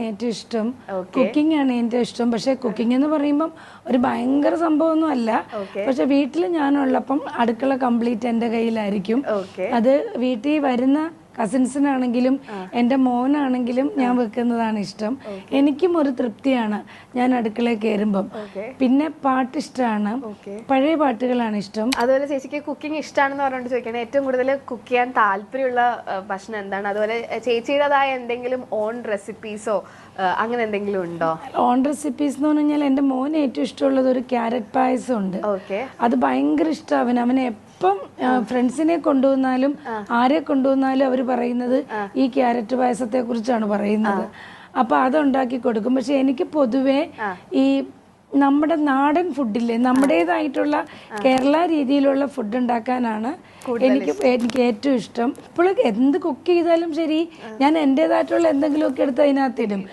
ഏറ്റവും ഇഷ്ടം കുക്കിംഗ് ആണ് ഏറ്റവും ഇഷ്ടം. പക്ഷെ കുക്കിംഗ് എന്ന് പറയുമ്പം ഒരു ഭയങ്കര സംഭവമൊന്നും അല്ല. പക്ഷെ വീട്ടിൽ ഞാനുള്ളപ്പം അടുക്കള കംപ്ലീറ്റ് എൻ്റെ കയ്യിലായിരിക്കും. അത് വീട്ടിൽ വരുന്ന കസിൻസിനാണെങ്കിലും എൻ്റെ മോനാണെങ്കിലും ഞാൻ വെക്കുന്നതാണ് ഇഷ്ടം. എനിക്കും ഒരു തൃപ്തിയാണ് ഞാൻ അടുക്കളയിൽ കയറുമ്പം. പിന്നെ പാട്ട് ഇഷ്ടമാണ്, പഴയ പാട്ടുകളാണ് ഇഷ്ടം. അതുപോലെ ചേച്ചിക്ക് കുക്കിംഗ് ഇഷ്ടമാണെന്ന് പറഞ്ഞുകൊണ്ട് ചോദിക്കണം, ഏറ്റവും കൂടുതൽ കുക്ക് ചെയ്യാൻ താല്പര്യമുള്ള ഭക്ഷണം എന്താണ്? അതുപോലെ ചേച്ചിയുടേതായ എന്തെങ്കിലും ഓൺ റെസിപ്പീസോ അങ്ങനെ എന്തെങ്കിലും ഉണ്ടോ? ഓൺ റെസിപ്പീസ് എന്ന് പറഞ്ഞാൽ എൻ്റെ മോന് ഏറ്റവും ഇഷ്ടമുള്ളത് ഒരു ക്യാരറ്റ് പായസം ഉണ്ട്. അത് ഭയങ്കര ഇഷ്ടമാണ്. അവനെ എപ്പം ഫ്രണ്ട്സിനെ കൊണ്ടുവന്നാലും ആരെ കൊണ്ടുവന്നാലും അവർ പറയുന്നത് ഈ ക്യാരറ്റ് പായസത്തെ കുറിച്ചാണ് പറയുന്നത്. അപ്പൊ അതുണ്ടാക്കി കൊടുക്കും. പക്ഷെ എനിക്ക് പൊതുവെ ഈ നമ്മുടെ നാടൻ ഫുഡില്ലേ, നമ്മുടേതായിട്ടുള്ള കേരള രീതിയിലുള്ള ഫുഡ് ഉണ്ടാക്കാനാണ് എനിക്ക് ഏറ്റവും ഇഷ്ടം. ഇപ്പോൾ എന്ത് കുക്ക് ചെയ്താലും ശരി, ഞാൻ എൻ്റെതായിട്ടുള്ള എന്തെങ്കിലുമൊക്കെ എടുത്ത് അതിനകത്തിടും.